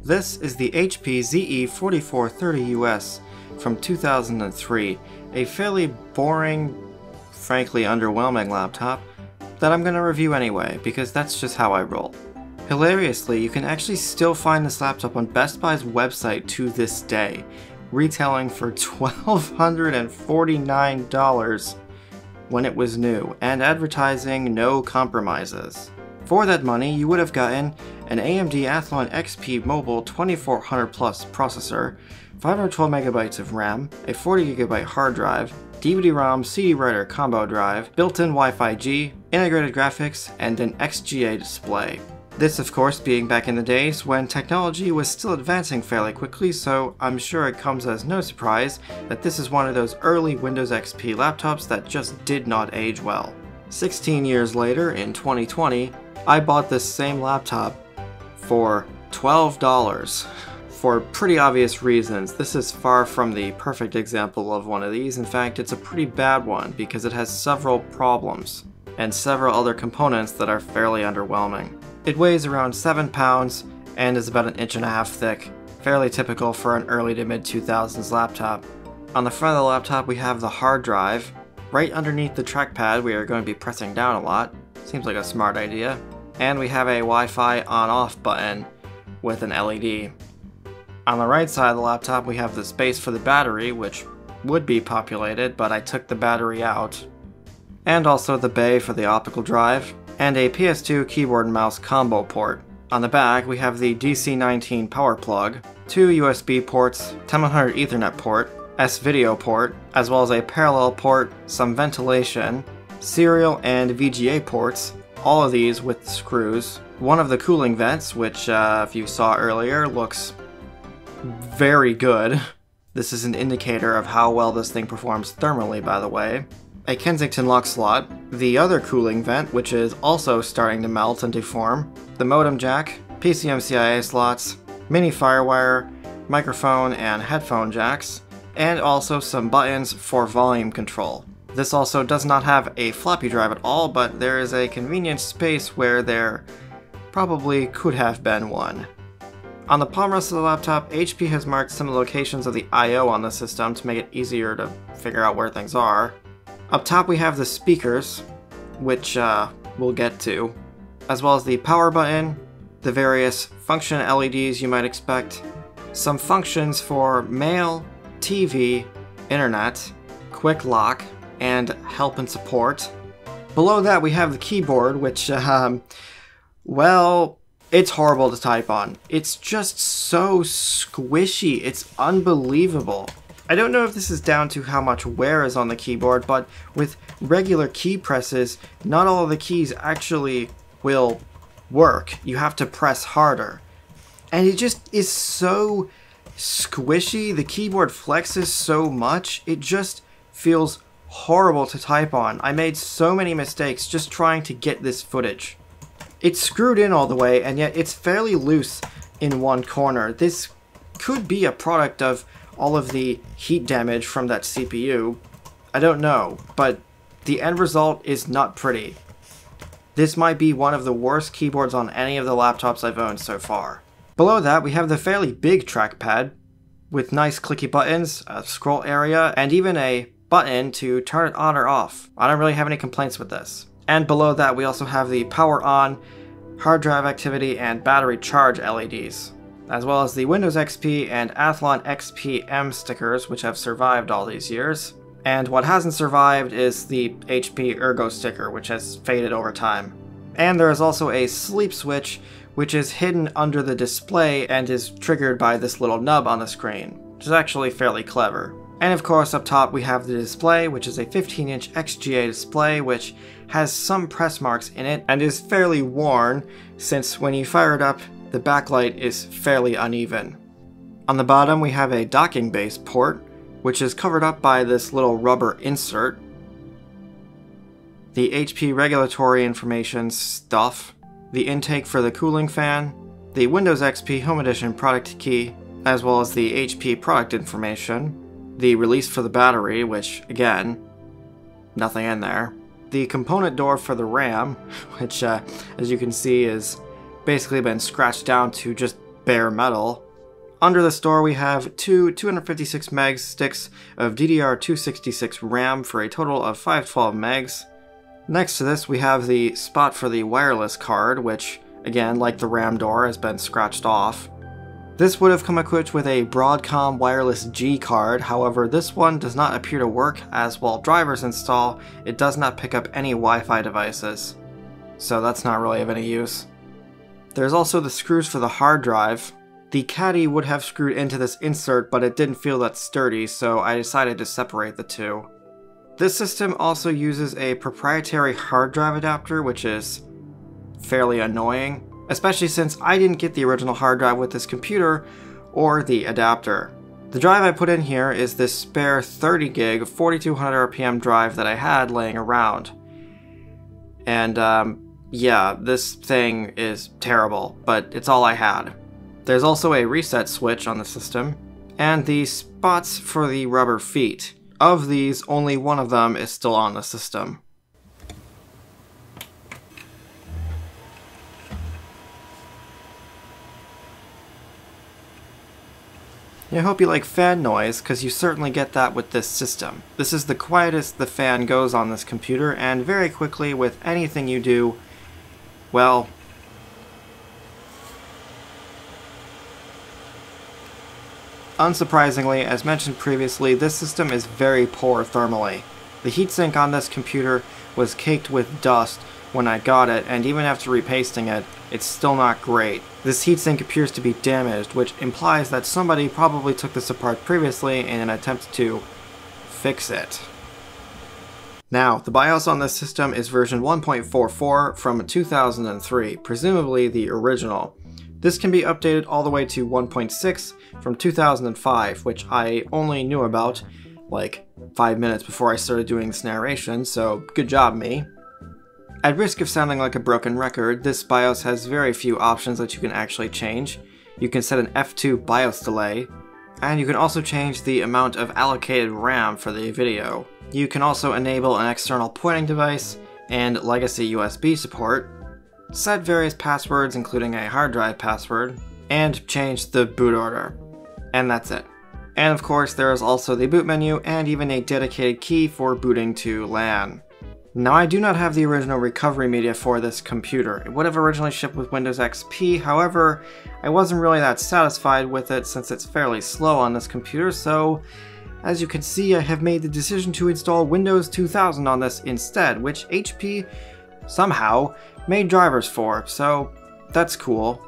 This is the HP ze4430us from 2003, a fairly boring, frankly underwhelming laptop that I'm going to review anyway, because that's just how I roll. Hilariously, you can actually still find this laptop on Best Buy's website to this day, retailing for $1,249 when it was new, and advertising no compromises. For that money, you would have gotten an AMD Athlon XP Mobile 2400 Plus processor, 512MB of RAM, a 40GB hard drive, DVD-ROM CD-writer combo drive, built-in Wi-Fi G, integrated graphics, and an XGA display. This, of course, being back in the days when technology was still advancing fairly quickly, so I'm sure it comes as no surprise that this is one of those early Windows XP laptops that just did not age well. 16 years later, in 2020, I bought this same laptop for $12. For pretty obvious reasons. This is far from the perfect example of one of these. In fact, it's a pretty bad one because it has several problems and several other components that are fairly underwhelming. It weighs around 7 pounds and is about 1.5 inches thick, fairly typical for an early to mid 2000s laptop. On the front of the laptop we have the hard drive. Right underneath the trackpad we are going to be pressing down a lot. Seems like a smart idea. And we have a Wi-Fi on-off button with an LED. On the right side of the laptop we have the space for the battery, which would be populated, but I took the battery out. And also the bay for the optical drive, and a PS2 keyboard and mouse combo port. On the back we have the DC19 power plug, 2 USB ports, 10100 Ethernet port, S-video port, as well as a parallel port, some ventilation, serial and VGA ports, all of these with screws. One of the cooling vents, which if you saw earlier, looks very good. This is an indicator of how well this thing performs thermally, by the way. A Kensington lock slot, the other cooling vent, which is also starting to melt and deform, the modem jack, PCMCIA slots, mini firewire, microphone and headphone jacks, and also some buttons for volume control. This also does not have a floppy drive at all, but there is a convenient space where there probably could have been one. On the palm rest of the laptop, HP has marked some of the locations of the I/O on the system to make it easier to figure out where things are. Up top we have the speakers, which we'll get to, as well as the power button, the various function LEDs you might expect, some functions for mail, TV, internet, quick lock, and help and support. Below that we have the keyboard, which, well, it's horrible to type on. It's just so squishy, it's unbelievable. I don't know if this is down to how much wear is on the keyboard, but with regular key presses, not all of the keys actually will work. You have to press harder. And it just is so squishy, the keyboard flexes so much, it just feels horrible to type on. I made so many mistakes just trying to get this footage. It's screwed in all the way, and yet it's fairly loose in one corner. This could be a product of all of the heat damage from that CPU. I don't know, but the end result is not pretty. This might be one of the worst keyboards on any of the laptops I've owned so far. Below that we have the fairly big trackpad with nice clicky buttons, a scroll area, and even a button to turn it on or off. I don't really have any complaints with this. And below that we also have the power on, hard drive activity, and battery charge LEDs, as well as the Windows XP and Athlon XP-M stickers, which have survived all these years. And what hasn't survived is the HP Ergo sticker, which has faded over time. And there is also a sleep switch, which is hidden under the display and is triggered by this little nub on the screen, which is actually fairly clever. And of course up top we have the display, which is a 15-inch XGA display which has some press marks in it and is fairly worn since when you fire it up the backlight is fairly uneven. On the bottom we have a docking base port which is covered up by this little rubber insert, the HP regulatory information stuff, the intake for the cooling fan, the Windows XP Home Edition product key, as well as the HP product information, the release for the battery, which, again, nothing in there, the component door for the RAM, which, as you can see, has basically been scratched down to just bare metal. Under the store we have two 256 meg sticks of DDR266 RAM for a total of 512 megs. Next to this we have the spot for the wireless card, which, again, like the RAM door, has been scratched off. This would have come equipped with a Broadcom wireless G card, however this one does not appear to work, as while drivers install, it does not pick up any Wi-Fi devices. So that's not really of any use. There's also the screws for the hard drive. The caddy would have screwed into this insert, but it didn't feel that sturdy, so I decided to separate the two. This system also uses a proprietary hard drive adapter, which is fairly annoying, especially since I didn't get the original hard drive with this computer or the adapter. The drive I put in here is this spare 30 gig 4200 RPM drive that I had laying around. And yeah, this thing is terrible, but it's all I had. There's also a reset switch on the system, and the spots for the rubber feet. Of these, only one of them is still on the system. I hope you like fan noise, because you certainly get that with this system. This is the quietest the fan goes on this computer, and very quickly with anything you do, well, unsurprisingly, as mentioned previously, this system is very poor thermally. The heatsink on this computer was caked with dust when I got it, and even after repasting it, it's still not great. This heatsink appears to be damaged, which implies that somebody probably took this apart previously in an attempt to fix it. Now, the BIOS on this system is version 1.44 from 2003, presumably the original. This can be updated all the way to 1.6 from 2005, which I only knew about like 5 minutes before I started doing this narration, so good job me. At risk of sounding like a broken record, this BIOS has very few options that you can actually change. You can set an F2 BIOS delay, and you can also change the amount of allocated RAM for the video. You can also enable an external pointing device and legacy USB support, set various passwords including a hard drive password, and change the boot order. And that's it. And of course there is also the boot menu and even a dedicated key for booting to LAN. Now I do not have the original recovery media for this computer. It would have originally shipped with Windows XP, however, I wasn't really that satisfied with it since it's fairly slow on this computer, so as you can see I have made the decision to install Windows 2000 on this instead, which HP somehow made drivers for, so that's cool.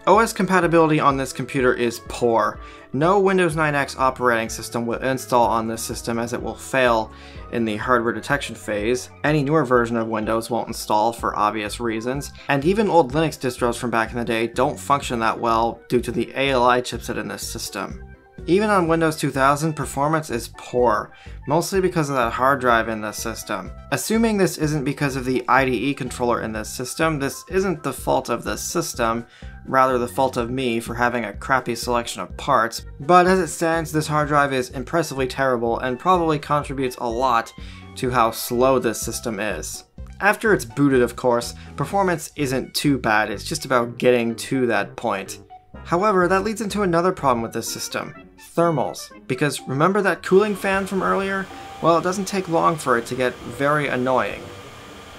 OS compatibility on this computer is poor. No Windows 9X operating system will install on this system as it will fail in the hardware detection phase. Any newer version of Windows won't install for obvious reasons, and even old Linux distros from back in the day don't function that well due to the ALI chipset in this system. Even on Windows 2000, performance is poor, mostly because of that hard drive in this system. Assuming this isn't because of the IDE controller in this system, this isn't the fault of the system, rather the fault of me for having a crappy selection of parts, but as it stands, this hard drive is impressively terrible and probably contributes a lot to how slow this system is. After it's booted, of course, performance isn't too bad, it's just about getting to that point. However, that leads into another problem with this system. Thermals. Because remember that cooling fan from earlier? Well, it doesn't take long for it to get very annoying.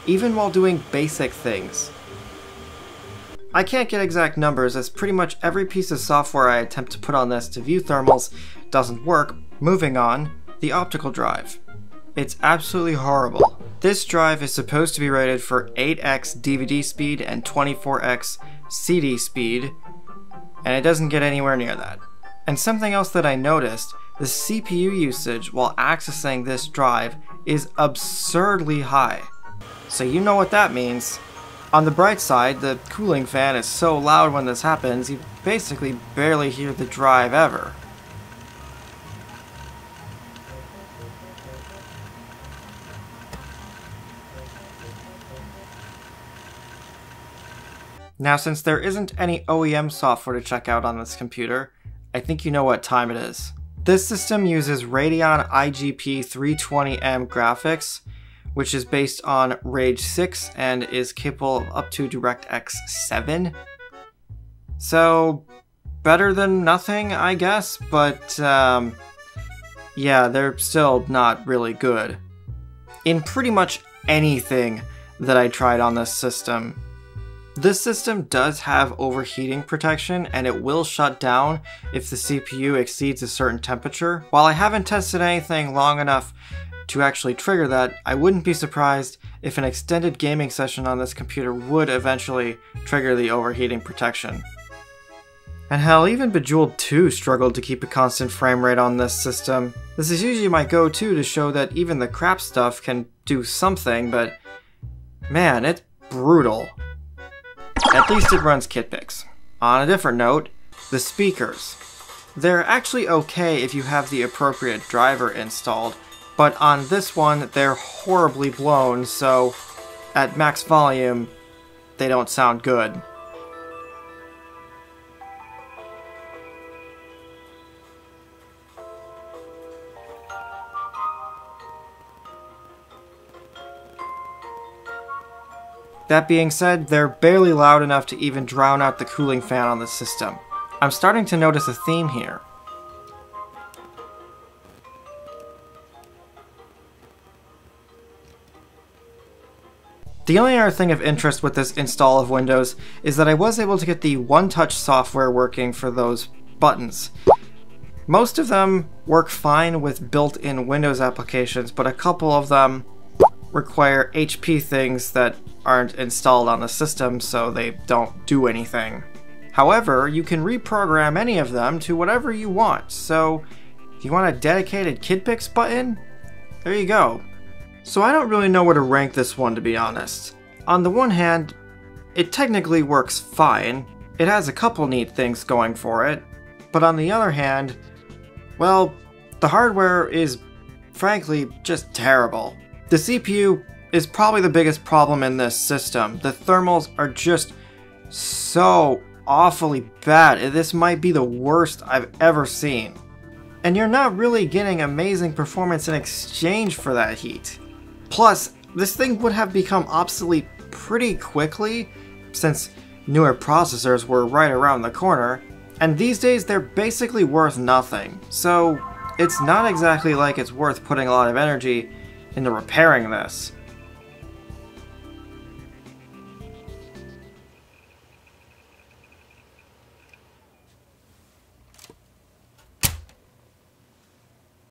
Even while doing basic things. I can't get exact numbers as pretty much every piece of software I attempt to put on this to view thermals doesn't work. Moving on, the optical drive. It's absolutely horrible. This drive is supposed to be rated for 8x DVD speed and 24x CD speed, and it doesn't get anywhere near that. And something else that I noticed, the CPU usage while accessing this drive is absurdly high. So you know what that means. On the bright side, the cooling fan is so loud when this happens, you basically barely hear the drive ever. Now, since there isn't any OEM software to check out on this computer, I think you know what time it is. This system uses Radeon IGP 320M graphics, which is based on Rage 6 and is capable of up to DirectX 7. So, better than nothing, I guess, but yeah, they're still not really good. In pretty much anything that I tried on this system. This system does have overheating protection, and it will shut down if the CPU exceeds a certain temperature. While I haven't tested anything long enough to actually trigger that, I wouldn't be surprised if an extended gaming session on this computer would eventually trigger the overheating protection. And hell, even Bejeweled 2 struggled to keep a constant frame rate on this system. This is usually my go-to to show that even the crap stuff can do something, but man, it's brutal. At least it runs KitPix. On a different note, the speakers. They're actually okay if you have the appropriate driver installed, but on this one they're horribly blown, so at max volume they don't sound good. That being said, they're barely loud enough to even drown out the cooling fan on the system. I'm starting to notice a theme here. The only other thing of interest with this install of Windows is that I was able to get the one-touch software working for those buttons. Most of them work fine with built-in Windows applications, but a couple of them require HP things that aren't installed on the system, so they don't do anything. However, you can reprogram any of them to whatever you want, so if you want a dedicated KitPix button, there you go. So I don't really know where to rank this one, to be honest. On the one hand, it technically works fine, it has a couple neat things going for it, but on the other hand, well, the hardware is frankly just terrible. The CPU is probably the biggest problem in this system. The thermals are just so awfully bad. This might be the worst I've ever seen. And you're not really getting amazing performance in exchange for that heat. Plus, this thing would have become obsolete pretty quickly since newer processors were right around the corner, and these days they're basically worth nothing. So it's not exactly like it's worth putting a lot of energy into repairing this.